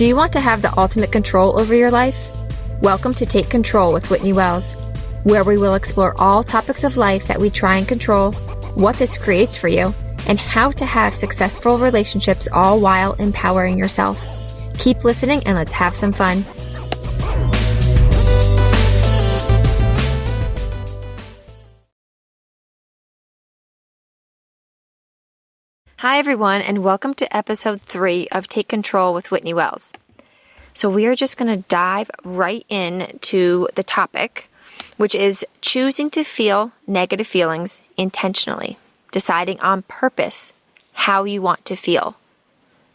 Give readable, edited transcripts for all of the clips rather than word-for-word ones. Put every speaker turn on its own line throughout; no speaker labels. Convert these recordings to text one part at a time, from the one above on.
Do you want to have the ultimate control over your life? Welcome to Take Control with Whitney Wells, where we will explore all topics of life that we try and control, what this creates for you, and how to have successful relationships all while empowering yourself. Keep listening and let's have some fun. Hi everyone, and welcome to episode 3 of Take Control with Whitney Wells. So we are just going to dive right into the topic, which is choosing to feel negative feelings intentionally, deciding on purpose how you want to feel,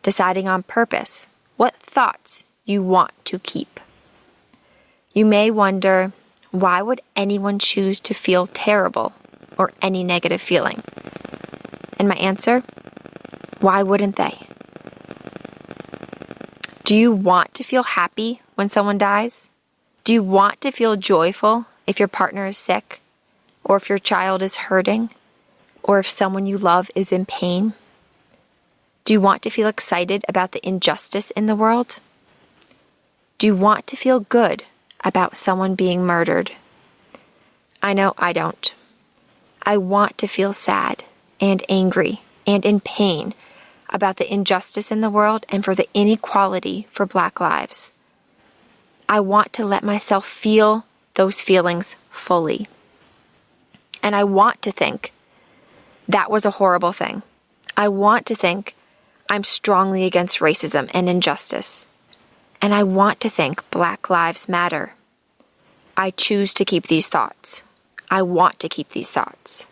deciding on purpose what thoughts you want to keep. You may wonder, why would anyone choose to feel terrible or any negative feeling? And my answer, why wouldn't they? Do you want to feel happy when someone dies? Do you want to feel joyful if your partner is sick, or if your child is hurting, or if someone you love is in pain? Do you want to feel excited about the injustice in the world? Do you want to feel good about someone being murdered? I know I don't. I want to feel sad and angry and in pain about the injustice in the world and for the inequality for Black lives. I want to let myself feel those feelings fully. And I want to think that was a horrible thing. I want to think I'm strongly against racism and injustice. And I want to think Black lives matter. I choose to keep these thoughts. I want to keep these thoughts.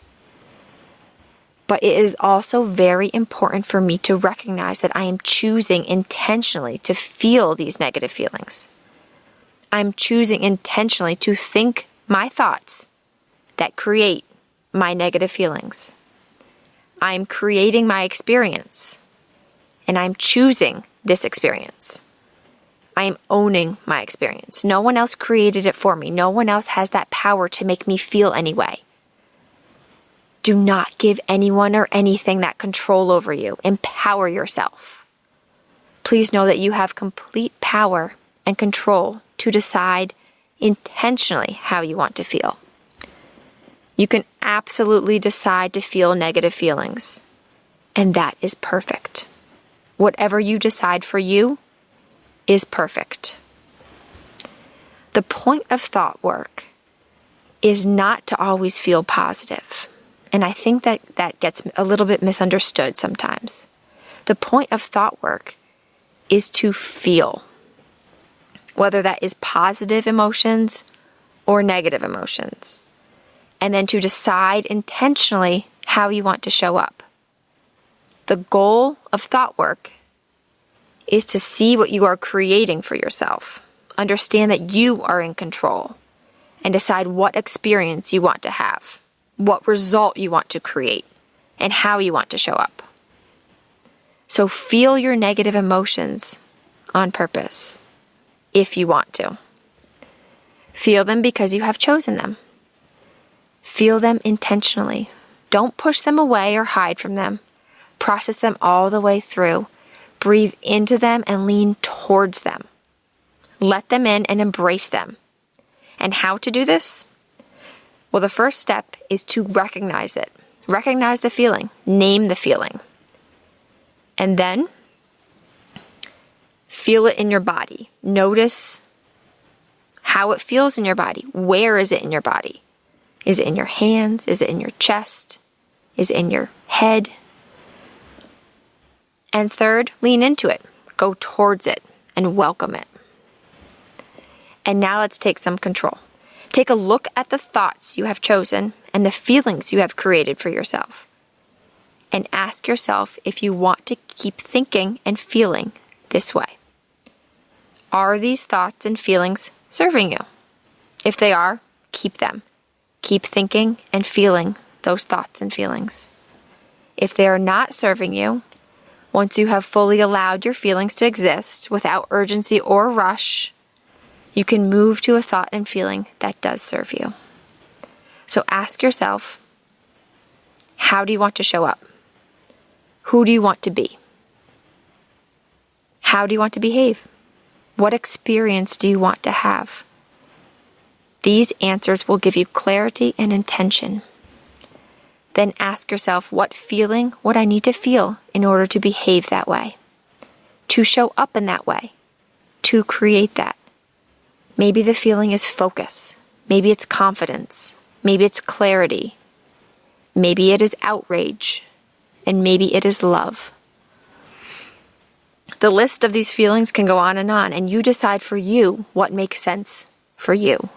But it is also very important for me to recognize that I am choosing intentionally to feel these negative feelings. I'm choosing intentionally to think my thoughts that create my negative feelings. I'm creating my experience, and I'm choosing this experience. I am owning my experience. No one else created it for me. No one else has that power to make me feel any way. Do not give anyone or anything that control over you. Empower yourself. Please know that you have complete power and control to decide intentionally how you want to feel. You can absolutely decide to feel negative feelings, and that is perfect. Whatever you decide for you is perfect. The point of thought work is not to always feel positive. And I think that gets a little bit misunderstood sometimes. The point of thought work is to feel, whether that is positive emotions or negative emotions, and then to decide intentionally how you want to show up. The goal of thought work is to see what you are creating for yourself, understand that you are in control, and decide what experience you want to have, what result you want to create, and how you want to show up. So feel your negative emotions on purpose, if you want to. Feel them because you have chosen them. Feel them intentionally. Don't push them away or hide from them. Process them all the way through. Breathe into them and lean towards them. Let them in and embrace them. And how to do this? Well, the first step is to recognize it. Recognize the feeling. Name the feeling. And then feel it in your body. Notice how it feels in your body. Where is it in your body? Is it in your hands? Is it in your chest? Is it in your head? And third, lean into it. Go towards it and welcome it. And now let's take some control. Take a look at the thoughts you have chosen and the feelings you have created for yourself. And ask yourself if you want to keep thinking and feeling this way. Are these thoughts and feelings serving you? If they are, keep them. Keep thinking and feeling those thoughts and feelings. If they are not serving you, once you have fully allowed your feelings to exist without urgency or rush, you can move to a thought and feeling that does serve you. So ask yourself, how do you want to show up? Who do you want to be? How do you want to behave? What experience do you want to have? These answers will give you clarity and intention. Then ask yourself, what feeling would I need to feel in order to behave that way? To show up in that way? To create that? Maybe the feeling is focus. Maybe it's confidence. Maybe it's clarity. Maybe it is outrage. And maybe it is love. The list of these feelings can go on, and you decide for you what makes sense for you.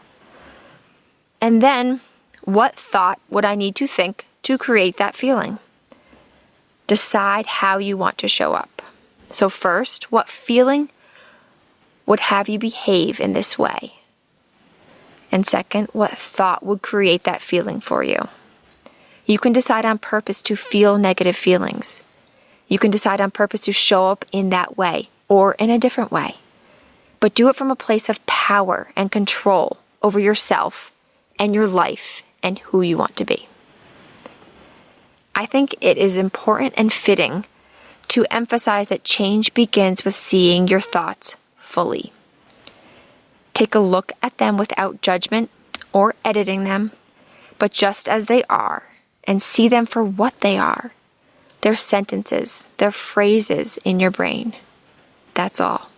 And then, what thought would I need to think to create that feeling? Decide how you want to show up. So first, what feeling would have you behave in this way? And second, what thought would create that feeling for you? You can decide on purpose to feel negative feelings. You can decide on purpose to show up in that way or in a different way. But do it from a place of power and control over yourself and your life and who you want to be. I think it is important and fitting to emphasize that change begins with seeing your thoughts fully. Take a look at them without judgment or editing them, but just as they are, and see them for what they are. They're sentences, they're phrases in your brain. That's all.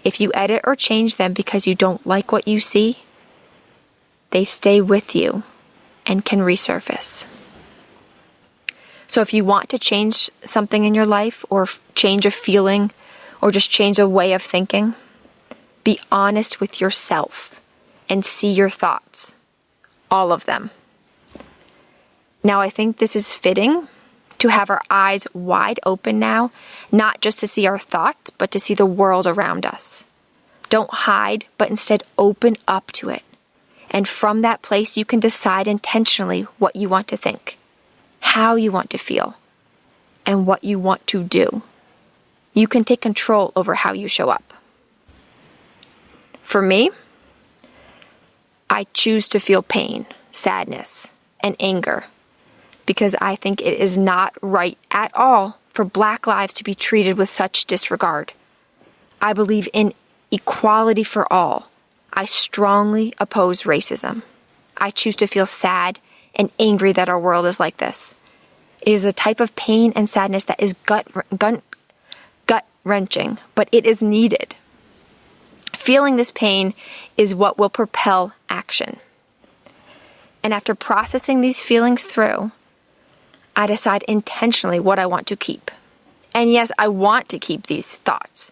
If you edit or change them because you don't like what you see, they stay with you and can resurface. So if you want to change something in your life, or change a feeling, or just change a way of thinking, be honest with yourself and see your thoughts, all of them. Now, I think this is fitting to have our eyes wide open now, not just to see our thoughts, but to see the world around us. Don't hide, but instead open up to it. And from that place, you can decide intentionally what you want to think, how you want to feel, and what you want to do. You can take control over how you show up. For me, I choose to feel pain, sadness, and anger, because I think it is not right at all for Black lives to be treated with such disregard. I believe in equality for all. I strongly oppose racism. I choose to feel sad and angry that our world is like this. It is a type of pain and sadness that is gut-wrenching, but it is needed. Feeling this pain is what will propel action. And after processing these feelings through, I decide intentionally what I want to keep. And yes, I want to keep these thoughts.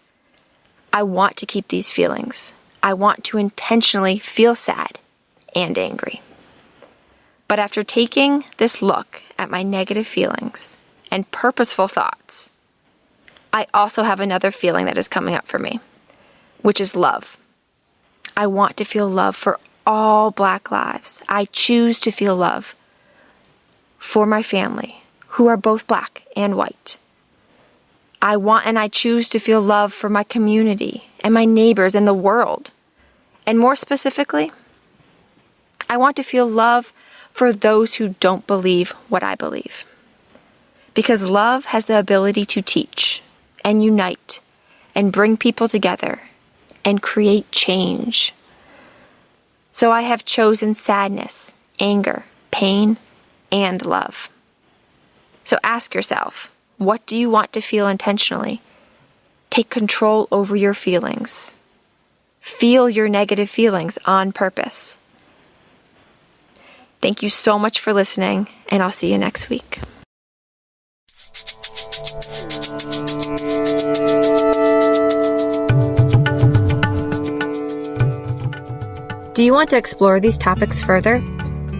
I want to keep these feelings. I want to intentionally feel sad and angry. But after taking this look at my negative feelings and purposeful thoughts, I also have another feeling that is coming up for me, which is love. I want to feel love for all Black lives. I choose to feel love for my family, who are both Black and white. I want and I choose to feel love for my community and my neighbors and the world. And more specifically, I want to feel love for those who don't believe what I believe. Because love has the ability to teach and unite and bring people together and create change. So I have chosen sadness, anger, pain, and love. So ask yourself, what do you want to feel intentionally? Take control over your feelings. Feel your negative feelings on purpose. Thank you so much for listening, and I'll see you next week. Do you want to explore these topics further?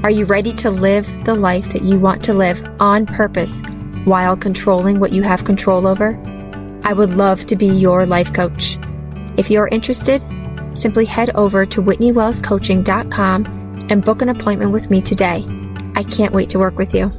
Are you ready to live the life that you want to live on purpose while controlling what you have control over? I would love to be your life coach. If you're interested, simply head over to WhitneyWellsCoaching.com and book an appointment with me today. I can't wait to work with you.